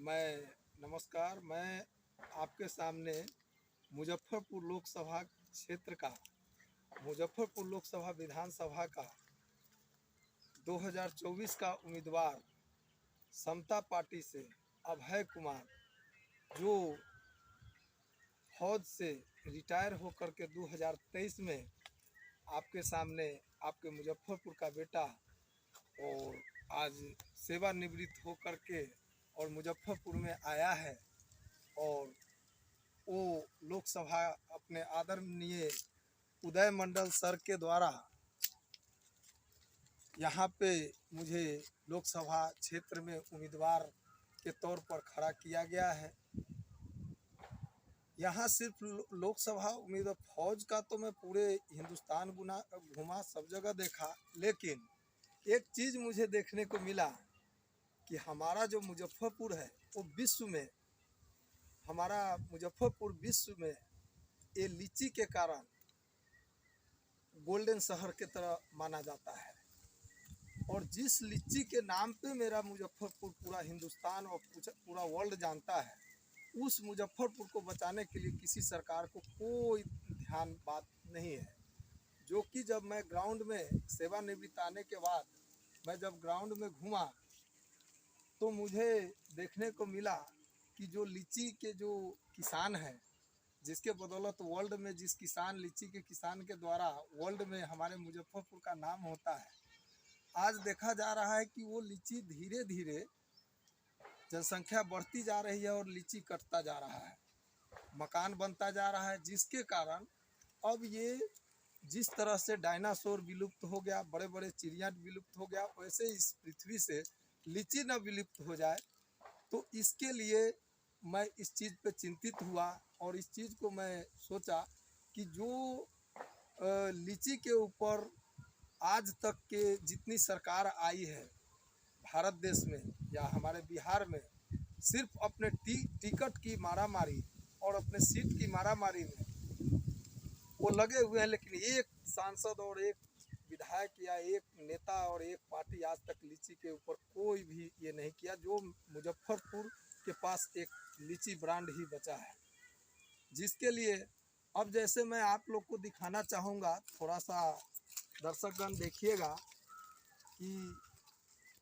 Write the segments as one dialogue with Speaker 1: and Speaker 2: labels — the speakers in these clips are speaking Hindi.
Speaker 1: नमस्कार। मैं आपके सामने मुजफ्फरपुर लोकसभा क्षेत्र का मुजफ्फरपुर लोकसभा विधानसभा का 2024 का उम्मीदवार समता पार्टी से अभय कुमार, जो फौज से रिटायर होकर के 2023 में आपके सामने आपके मुजफ्फरपुर का बेटा और आज सेवानिवृत्त होकर के और मुजफ्फरपुर में आया है। और वो लोकसभा अपने आदरणीय उदय मंडल सर के द्वारा यहाँ पे मुझे लोकसभा क्षेत्र में उम्मीदवार के तौर पर खड़ा किया गया है। यहाँ सिर्फ लोकसभा उम्मीदवार फौज का तो मैं पूरे हिंदुस्तान घूमा, सब जगह देखा, लेकिन एक चीज़ मुझे देखने को मिला कि हमारा जो मुजफ्फरपुर है वो विश्व में, हमारा मुजफ्फरपुर विश्व में ये लीची के कारण गोल्डन शहर के तरह माना जाता है। और जिस लीची के नाम पे मेरा मुजफ्फरपुर पूरा हिंदुस्तान और पूरा वर्ल्ड जानता है, उस मुजफ्फरपुर को बचाने के लिए किसी सरकार को कोई ध्यान बात नहीं है। जो कि जब मैं ग्राउंड में सेवानिवृत्त आने के बाद मैं जब ग्राउंड में घूमा तो मुझे देखने को मिला कि जो लीची के जो किसान हैं, जिसके बदौलत वर्ल्ड में जिस किसान लीची के किसान के द्वारा वर्ल्ड में हमारे मुजफ्फरपुर का नाम होता है, आज देखा जा रहा है कि वो लीची धीरे धीरे जनसंख्या बढ़ती जा रही है और लीची कटता जा रहा है, मकान बनता जा रहा है, जिसके कारण अब ये जिस तरह से डायनासोर विलुप्त हो गया, बड़े बड़े चिड़िया विलुप्त हो गया, वैसे इस पृथ्वी से लीची न विलुप्त हो जाए। तो इसके लिए मैं इस चीज़ पे चिंतित हुआ और इस चीज़ को मैं सोचा कि जो लीची के ऊपर आज तक के जितनी सरकार आई है भारत देश में या हमारे बिहार में, सिर्फ अपने टिकट की मारामारी और अपने सीट की मारामारी में वो लगे हुए हैं, लेकिन एक सांसद और एक विधायक या एक नेता और एक पार्टी आज तक लीची के ऊपर कोई भी ये नहीं किया। जो मुजफ्फरपुर के पास एक लीची ब्रांड ही बचा है, जिसके लिए अब जैसे मैं आप लोग को दिखाना चाहूँगा, थोड़ा सा दर्शकगण देखिएगा कि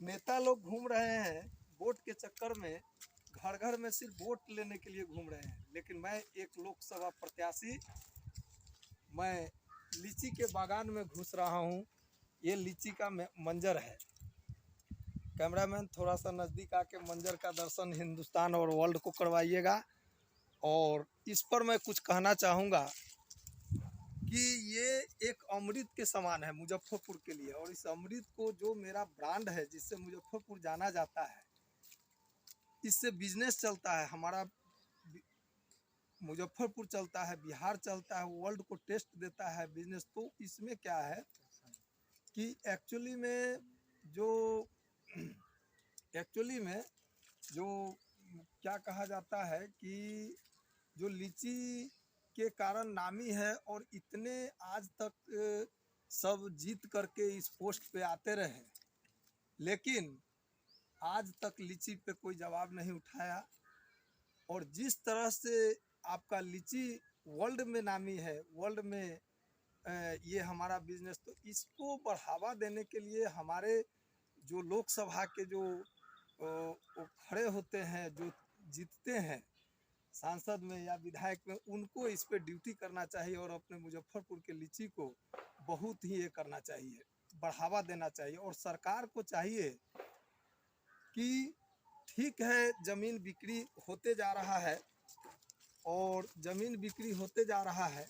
Speaker 1: नेता लोग घूम रहे हैं वोट के चक्कर में, घर घर में सिर्फ वोट लेने के लिए घूम रहे हैं, लेकिन मैं एक लोकसभा प्रत्याशी, मैं लीची के बागान में घुस रहा हूँ। ये लीची का मंजर है। कैमरामैन थोड़ा सा नज़दीक आके मंजर का दर्शन हिंदुस्तान और वर्ल्ड को करवाइएगा। और इस पर मैं कुछ कहना चाहूँगा कि ये एक अमृत के समान है मुजफ्फरपुर के लिए, और इस अमृत को जो मेरा ब्रांड है, जिससे मुजफ्फरपुर जाना जाता है, इससे बिजनेस चलता है, हमारा मुजफ्फरपुर चलता है, बिहार चलता है, वर्ल्ड को टेस्ट देता है बिजनेस। तो इसमें क्या है कि एक्चुअली में जो क्या कहा जाता है कि जो लीची के कारण नामी है और इतने आज तक सब जीत करके इस पोस्ट पे आते रहे, लेकिन आज तक लीची पे कोई जवाब नहीं उठाया। और जिस तरह से आपका लीची वर्ल्ड में नामी है, वर्ल्ड में ये हमारा बिजनेस, तो इसको बढ़ावा देने के लिए हमारे जो लोकसभा के जो खड़े होते हैं, जो जीतते हैं सांसद में या विधायक में, उनको इस पे ड्यूटी करना चाहिए और अपने मुजफ्फरपुर के लीची को बहुत ही ये करना चाहिए, बढ़ावा देना चाहिए। और सरकार को चाहिए कि ठीक है, ज़मीन बिक्री होते जा रहा है और ज़मीन बिक्री होते जा रहा है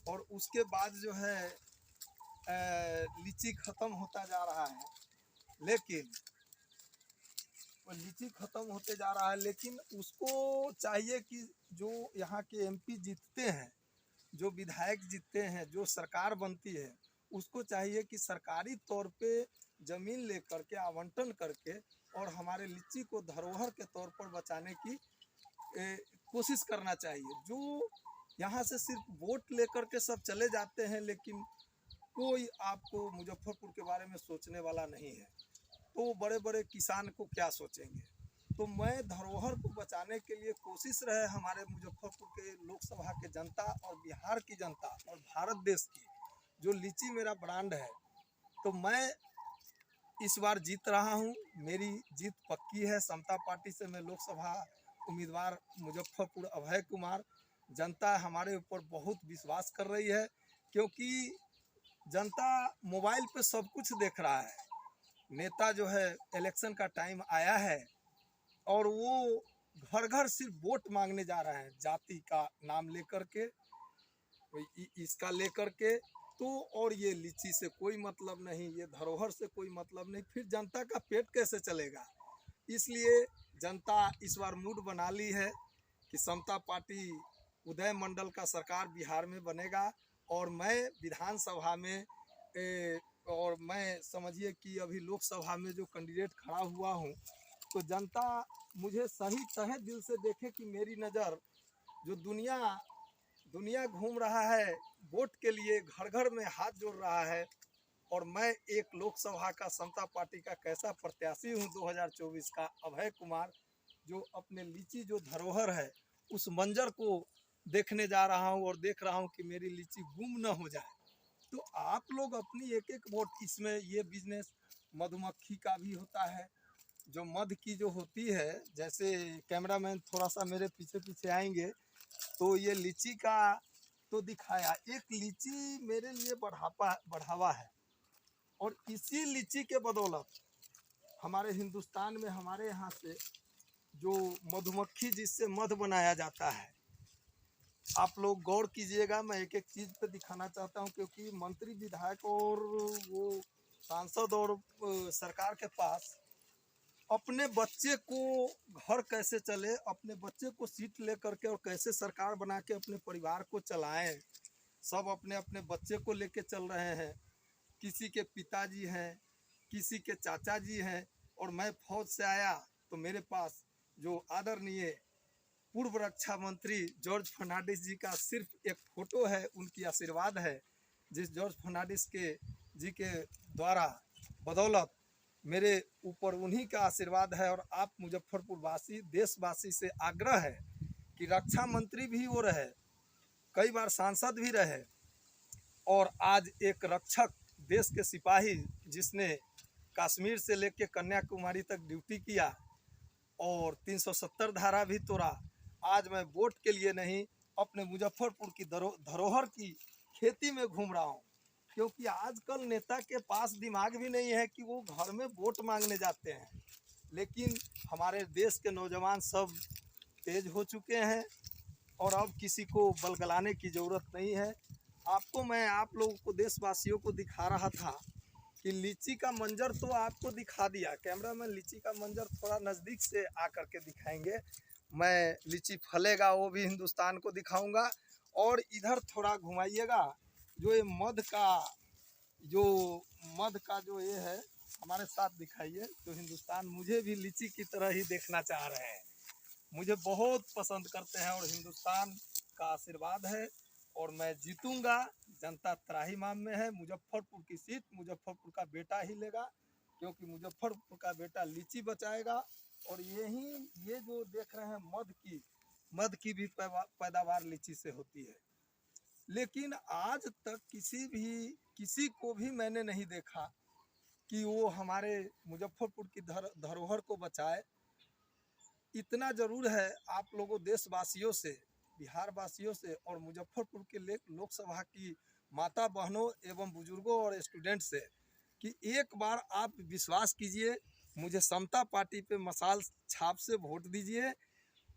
Speaker 1: और उसके बाद जो है लीची ख़त्म होता जा रहा है, लेकिन लीची ख़त्म होते जा रहा है, लेकिन उसको चाहिए कि जो यहाँ के एमपी जीतते हैं, जो विधायक जीतते हैं, जो सरकार बनती है, उसको चाहिए कि सरकारी तौर पे ज़मीन लेकर के आवंटन करके और हमारे लीची को धरोहर के तौर पर बचाने की कोशिश करना चाहिए। जो यहाँ से सिर्फ वोट लेकर के सब चले जाते हैं, लेकिन कोई आपको मुजफ्फरपुर के बारे में सोचने वाला नहीं है, तो बड़े बड़े किसान को क्या सोचेंगे। तो मैं धरोहर को बचाने के लिए कोशिश रहे हमारे मुजफ्फरपुर के लोकसभा के जनता और बिहार की जनता और भारत देश की, जो लीची मेरा ब्रांड है, तो मैं इस बार जीत रहा हूं। मेरी जीत पक्की है। समता पार्टी से मैं लोकसभा उम्मीदवार मुजफ्फरपुर अभय कुमार। जनता हमारे ऊपर बहुत विश्वास कर रही है, क्योंकि जनता मोबाइल पे सब कुछ देख रहा है। नेता जो है, इलेक्शन का टाइम आया है और वो घर घर सिर्फ वोट मांगने जा रहे हैं, जाति का नाम लेकर के, इसका लेकर के। तो और ये लीची से कोई मतलब नहीं, ये धरोहर से कोई मतलब नहीं, फिर जनता का पेट कैसे चलेगा। इसलिए जनता इस बार मूड बना ली है कि समता पार्टी उदय मंडल का सरकार बिहार में बनेगा। और मैं विधानसभा में और मैं समझिए कि अभी लोकसभा में जो कैंडिडेट खड़ा हुआ हूँ, तो जनता मुझे सही तहे दिल से देखे कि मेरी नज़र जो दुनिया घूम रहा है वोट के लिए, घर घर में हाथ जोड़ रहा है, और मैं एक लोकसभा का समता पार्टी का कैसा प्रत्याशी हूँ 2024 का, अभय कुमार, जो अपने लीची जो धरोहर है उस मंजर को देखने जा रहा हूँ और देख रहा हूँ कि मेरी लीची गुम न हो जाए। तो आप लोग अपनी एक एक वोट, इसमें ये बिजनेस मधुमक्खी का भी होता है, जो मध की जो होती है, जैसे कैमरामैन थोड़ा सा मेरे पीछे पीछे आएंगे तो ये लीची का तो दिखाया, एक लीची मेरे लिए बढ़ावा है। और इसी लीची के बदौलत हमारे हिंदुस्तान में, हमारे यहाँ से जो मधुमक्खी जिससे मध बनाया जाता है, आप लोग गौर कीजिएगा। मैं एक एक चीज़ पे दिखाना चाहता हूँ, क्योंकि मंत्री विधायक और वो सांसद और सरकार के पास अपने बच्चे को घर कैसे चले, अपने बच्चे को सीट ले करके और कैसे सरकार बना के अपने परिवार को चलाएं, सब अपने अपने बच्चे को लेके चल रहे हैं। किसी के पिताजी हैं, किसी के चाचा जी हैं। और मैं फौज से आया तो मेरे पास जो आदरणीय पूर्व रक्षा मंत्री जॉर्ज फर्नांडिस जी का सिर्फ एक फोटो है, उनकी आशीर्वाद है, जिस जॉर्ज फर्नांडिस जी के द्वारा बदौलत मेरे ऊपर उन्हीं का आशीर्वाद है। और आप मुजफ्फरपुर वासी, देशवासी से आग्रह है कि रक्षा मंत्री भी वो रहे, कई बार सांसद भी रहे, और आज एक रक्षक, देश के सिपाही, जिसने कश्मीर से लेकर कन्याकुमारी तक ड्यूटी किया और 370 धारा भी तोड़ा। आज मैं वोट के लिए नहीं, अपने मुजफ्फरपुर की धरोहर की खेती में घूम रहा हूँ, क्योंकि आजकल नेता के पास दिमाग भी नहीं है कि वो घर में वोट मांगने जाते हैं। लेकिन हमारे देश के नौजवान सब तेज हो चुके हैं और अब किसी को बलगलाने की ज़रूरत नहीं है। मैं आप लोगों को, देशवासियों को दिखा रहा था कि लीची का मंजर तो आपको दिखा दिया। कैमरामैन लीची का मंजर थोड़ा नज़दीक से आकर के दिखाएंगे। मैं लीची फलेगा वो भी हिंदुस्तान को दिखाऊंगा। और इधर थोड़ा घुमाइएगा, जो ये मध का जो ये है, हमारे साथ दिखाइए। तो हिंदुस्तान मुझे भी लीची की तरह ही देखना चाह रहे हैं, मुझे बहुत पसंद करते हैं और हिंदुस्तान का आशीर्वाद है और मैं जीतूंगा। जनता त्राहिमाम में है। मुजफ्फरपुर की सीट मुजफ्फरपुर का बेटा ही लेगा, क्योंकि मुजफ्फरपुर का बेटा लीची बचाएगा। और ये जो देख रहे हैं मध की भी पैदावार लीची से होती है। लेकिन आज तक किसी को भी मैंने नहीं देखा कि वो हमारे मुजफ्फरपुर की धरोहर को बचाए। इतना जरूर है आप लोगों, देशवासियों से, बिहार वासियों से और मुजफ्फरपुर के लोकसभा की माता बहनों एवं बुजुर्गों और स्टूडेंट से, कि एक बार आप विश्वास कीजिए, मुझे समता पार्टी पे मशाल छाप से वोट दीजिए।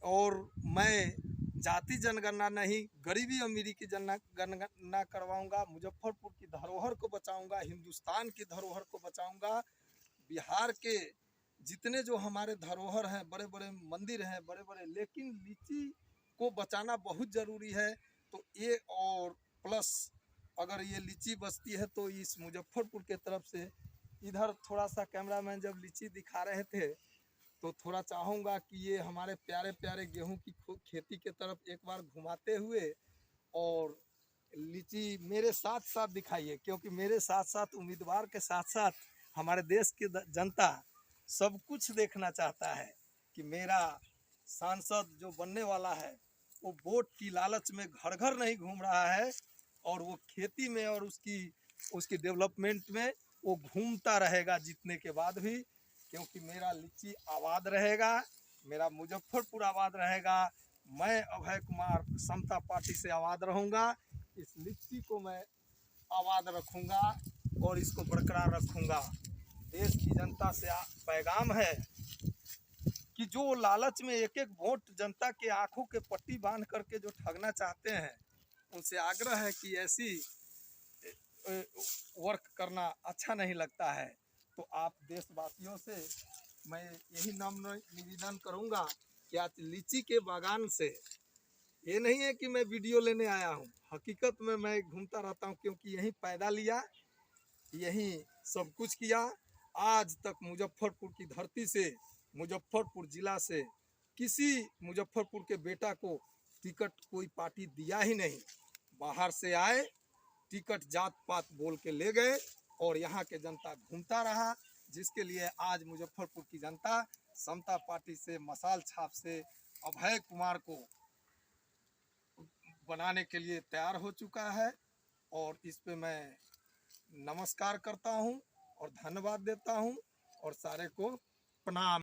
Speaker 1: और मैं जाति जनगणना नहीं, गरीबी अमीरी की जनगणना करवाऊंगा, मुजफ्फरपुर की धरोहर को बचाऊंगा, हिंदुस्तान की धरोहर को बचाऊंगा। बिहार के जितने जो हमारे धरोहर हैं, बड़े बड़े मंदिर हैं, बड़े बड़े, लेकिन लीची को बचाना बहुत ज़रूरी है। तो ये और प्लस अगर ये लीची बचती है तो इस मुजफ्फरपुर के तरफ से, इधर थोड़ा सा कैमरामैन जब लीची दिखा रहे थे तो थोड़ा चाहूँगा कि ये हमारे प्यारे प्यारे गेहूं की खेती के तरफ एक बार घुमाते हुए और लीची मेरे साथ साथ दिखाइए, क्योंकि मेरे साथ साथ उम्मीदवार के साथ साथ हमारे देश की जनता सब कुछ देखना चाहता है। कि मेरा सांसद जो बनने वाला है वो वोट की लालच में घर घर नहीं घूम रहा है, और वो खेती में और उसकी डेवलपमेंट में वो घूमता रहेगा जीतने के बाद भी, क्योंकि मेरा लीची आबाद रहेगा, मेरा मुजफ्फरपुर आबाद रहेगा। मैं अभय कुमार समता पार्टी से आबाद रहूँगा। इस लीची को मैं आबाद रखूँगा और इसको बरकरार रखूँगा। देश की जनता से पैगाम है कि जो लालच में एक एक वोट जनता के आंखों के पट्टी बांध करके जो ठगना चाहते हैं, उनसे आग्रह है कि ऐसी वर्क करना अच्छा नहीं लगता है। तो आप देशवासियों से मैं यही नम्र निवेदन करूंगा कि आज लीची के बागान से, ये नहीं है कि मैं वीडियो लेने आया हूँ, हकीकत में मैं घूमता रहता हूँ, क्योंकि यहीं पैदा लिया, यहीं सब कुछ किया। आज तक मुजफ्फरपुर की धरती से, मुजफ्फरपुर जिला से किसी मुजफ्फरपुर के बेटा को टिकट कोई पार्टी दिया ही नहीं। बाहर से आए, टिकट जात पात बोल के ले गए और यहाँ के जनता घूमता रहा, जिसके लिए आज मुजफ्फरपुर की जनता समता पार्टी से, मशाल छाप से अभय कुमार को बनाने के लिए तैयार हो चुका है। और इस पे मैं नमस्कार करता हूँ और धन्यवाद देता हूँ और सारे को प्रणाम।